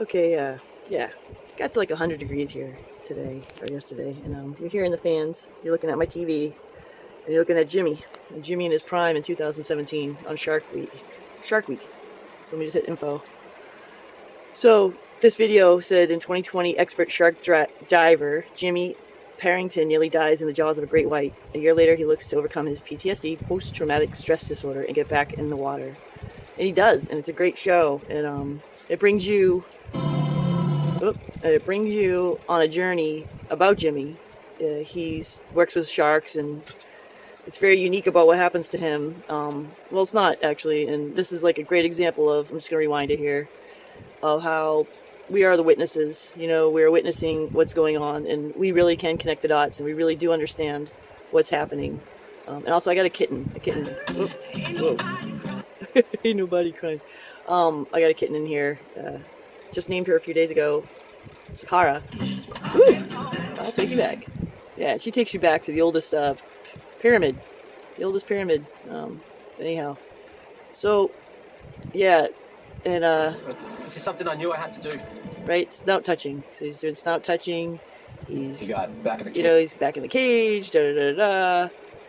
Okay, yeah, got to like 100 degrees here today, or yesterday, and you're hearing the fans, you're looking at my TV, and you're looking at Jimmy in his prime in 2017 on Shark Week. So let me just hit info. So this video said in 2020, expert shark diver Jimmy Parrington nearly dies in the jaws of a great white. A year later, he looks to overcome his PTSD, post-traumatic stress disorder, and get back in the water. And he does, and it's a great show, and it brings you on a journey about Jimmy. He's works with sharks, and it's very unique about what happens to him. Well, it's not actually, and this is like a great example of, I'm just going to rewind it here, of how we are the witnesses. You know, we're witnessing what's going on, and we really can connect the dots, and we really do understand what's happening. And also, I got a kitten. Whoa. Ain't nobody crying. I got a kitten in here. Just named her a few days ago, Sakara. Ooh, I'll take you back. Yeah, she takes you back to the oldest pyramid. The oldest pyramid. Anyhow. So, yeah, and this is something I knew I had to do. Right, snout touching. So he's doing snout touching. He got back in the cage. You know, he's back in the cage.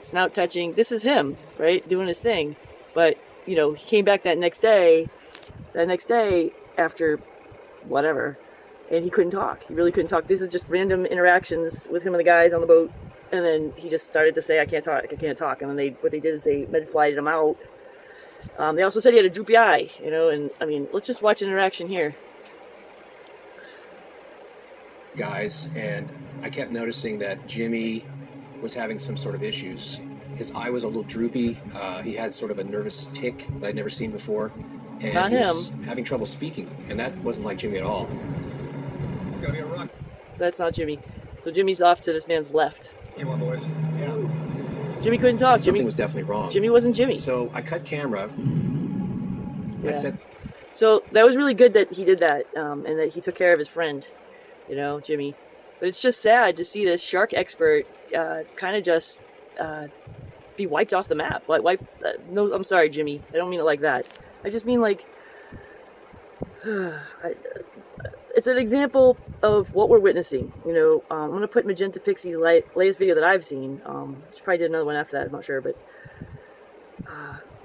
Snout touching. This is him, right, doing his thing. But you know, he came back that next day after whatever, and he couldn't talk. He really couldn't talk. This is just random interactions with him and the guys on the boat, and then he just started to say, I can't talk. And then what they did is they med-flighted him out. They also said he had a droopy eye, you know, and I mean, let's just watch an interaction here. Guys, and I kept noticing that Jimmy was having some sort of issues. His eye was a little droopy. He had sort of a nervous tick that I'd never seen before. And Not he him. was having trouble speaking, and that wasn't like Jimmy at all. It's gonna be a run. That's not Jimmy. So Jimmy's off to this man's left. Come on, boys. Yeah. Jimmy couldn't talk. Something Jimmy was definitely wrong. Jimmy wasn't Jimmy. So I cut camera. Yeah. I said, So that was really good that he did that, and that he took care of his friend, you know, Jimmy. But it's just sad to see this shark expert kind of just be wiped off the map. No, I'm sorry, Jimmy. I don't mean it like that. I just mean like, it's an example of what we're witnessing. You know, I'm gonna put Magenta Pixie's latest video that I've seen. She probably did another one after that. I'm not sure, but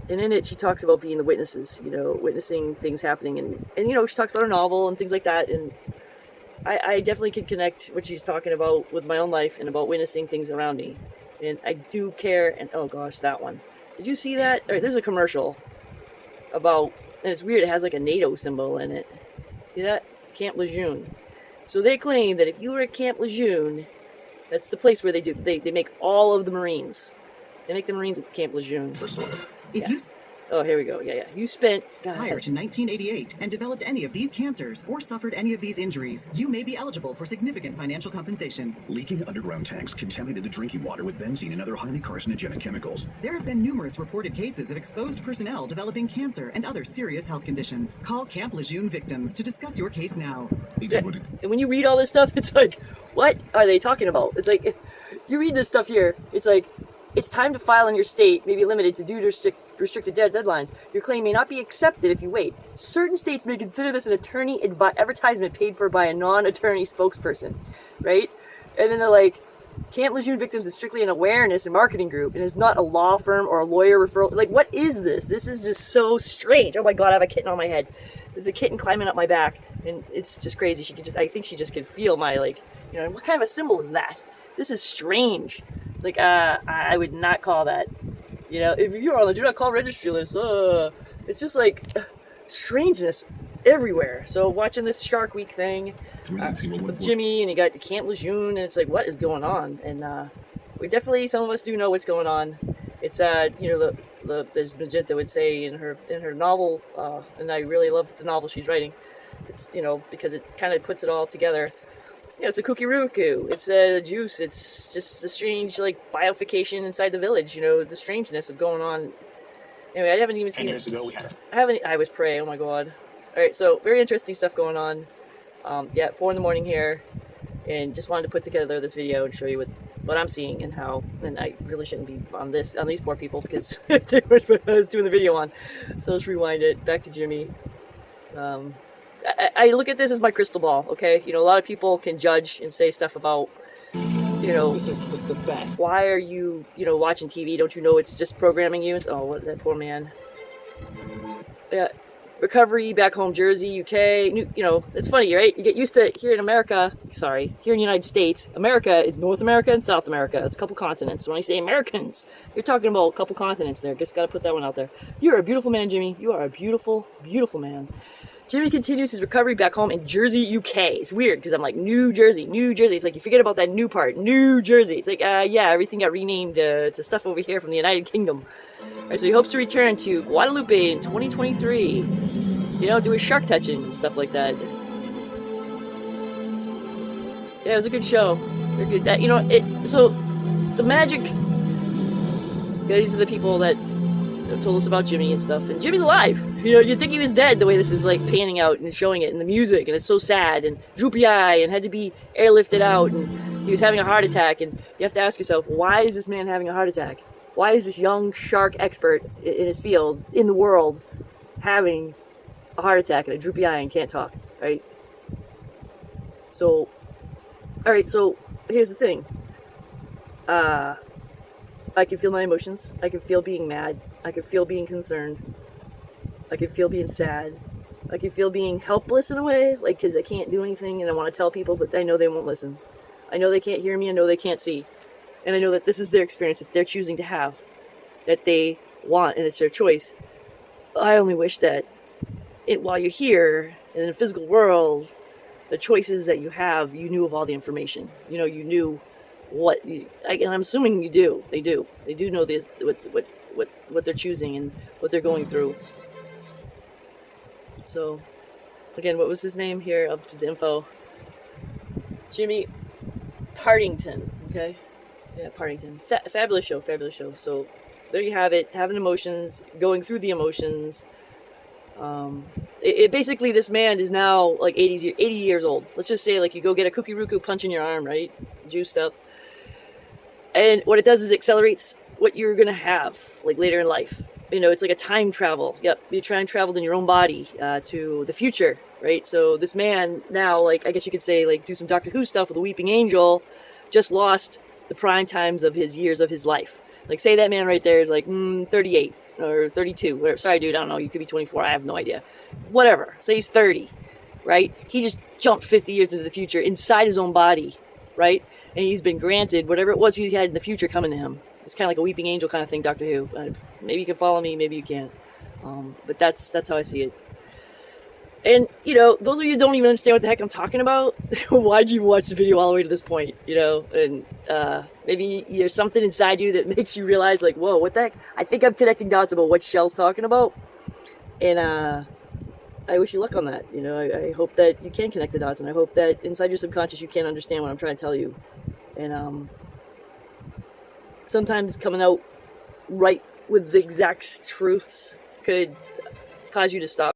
and in it she talks about being the witnesses. You know, witnessing things happening, and you know, she talks about her novel and things like that. And I definitely can connect what she's talking about with my own life and about witnessing things around me. And I do care. And oh gosh, that one. Did you see that? All right, there's a commercial about, and it's weird, it has like a NATO symbol in it. See that? Camp Lejeune. So they claim that if you were at Camp Lejeune, that's the place where they make all of the Marines. They make the Marines at Camp Lejeune. first order. If you Oh, here we go. Yeah. You spent... God. prior to 1988 and developed any of these cancers or suffered any of these injuries, you may be eligible for significant financial compensation. Leaking underground tanks contaminated the drinking water with benzene and other highly carcinogenic chemicals. There have been numerous reported cases of exposed personnel developing cancer and other serious health conditions. Call Camp Lejeune victims to discuss your case now. And when you read all this stuff, it's like, what are they talking about? It's like, you read this stuff here, it's like, it's time to file in your state, maybe limited to due to restricted deadlines. Your claim may not be accepted if you wait. Certain states may consider this an attorney advertisement paid for by a non-attorney spokesperson, right? And then they're like, Camp Lejeune Victims is strictly an awareness and marketing group and is not a law firm or a lawyer referral. Like, what is this? This is just so strange. Oh my God, I have a kitten on my head. There's a kitten climbing up my back, and it's just crazy. I think she just can feel my, like, you know, what kind of a symbol is that? This is strange. It's like, I would not call that. You know, if you're on the do not call registry list, it's just like strangeness everywhere. So watching this Shark Week thing with Jimmy, and you got Camp Lejeune, and it's like, what is going on? And we definitely, some of us do know what's going on. It's you know, as Magenta would say in her novel, and I really love the novel she's writing. It's, you know, because it kind of puts it all together. Yeah, it's a kukiruku. It's a juice. It's just a strange, like, biofication inside the village. You know, the strangeness of going on. Anyway, I haven't even seen 10 years ago, we had I was prey. Oh my God. All right, so very interesting stuff going on. Yeah, 4 in the morning here, and just wanted to put together this video and show you what I'm seeing and how. And I really shouldn't be on these poor people because they were what I was doing the video on. So let's rewind it back to Jimmy. I look at this as my crystal ball, okay? You know, a lot of people can judge and say stuff about, you know, This is the best. why are you, you know, watching TV? Don't you know it's just programming you? It's, oh, what, that poor man. Yeah. Recovery back home, Jersey, UK. You know, it's funny, right? You get used to here in America, here in the United States, America is North America and South America. It's a couple continents. When I say Americans, you're talking about a couple continents there. Just got to put that one out there. You're a beautiful man, Jimmy. You are a beautiful, beautiful man. Jimmy continues his recovery back home in Jersey, UK. It's weird because I'm like, New Jersey, New Jersey. It's like you forget about that new part, New Jersey. It's like, yeah, everything got renamed to stuff over here from the United Kingdom. All right, so he hopes to return to Guadalupe in 2023. You know, do a shark touching and stuff like that. Yeah, it was a good show. They're good. That, you know, so the magic. Yeah, these are the people that told us about Jimmy and stuff. And Jimmy's alive. You know, you'd think he was dead the way this is like panning out and showing it in the music, and it's so sad and droopy eye and had to be airlifted out, and he was having a heart attack. And you have to ask yourself, why is this man having a heart attack? Why is this young shark expert in his field, in the world, having a heart attack and a droopy eye and can't talk, right? So, alright, so here's the thing. I can feel my emotions. I can feel being mad. I can feel being concerned. I can feel being sad. I can feel being helpless in a way, like, because I can't do anything and I want to tell people, but I know they won't listen. I know they can't hear me. I know they can't see. And I know that this is their experience that they're choosing to have, that they want, and it's their choice. I only wish that while you're here in the physical world, the choices that you have, you knew of all the information. You know, you knew and I'm assuming you do. They do know this, what they're choosing and what they're going through. So, again, what was his name here? Up to the info. Jimmy Partington. Okay. Yeah, Partington. Fabulous show, fabulous show. So there you have it. Having emotions, going through the emotions. Basically, this man is now like 80 years old. Let's just say, like, you go get a Cookie Ruku punch in your arm, right? Juiced up. And what it does is it accelerates what you're going to have, like, later in life. You know, it's like a time travel. Yep, you try and travel in your own body to the future, right? So this man now, like, I guess you could say, like, do some Doctor Who stuff with a weeping angel, just lost the prime times of his years of his life. Like, say that man right there is like 38 or 32. Whatever. Sorry, dude, I don't know. You could be 24. I have no idea. Whatever. Say he's 30, right? He just jumped 50 years into the future inside his own body, right? And he's been granted whatever it was he had in the future coming to him. It's kind of like a weeping angel kind of thing, Doctor Who. Maybe you can follow me, maybe you can't. But that's how I see it. And, you know, those of you who don't even understand what the heck I'm talking about, why'd you watch the video all the way to this point, you know? And maybe there's something inside you that makes you realize, like, whoa, what the heck? I think I'm connecting dots about what Shell's talking about. And I wish you luck on that. You know, I hope that you can connect the dots, and I hope that inside your subconscious you can understand what I'm trying to tell you. And sometimes coming out right with the exact truths could cause you to stop.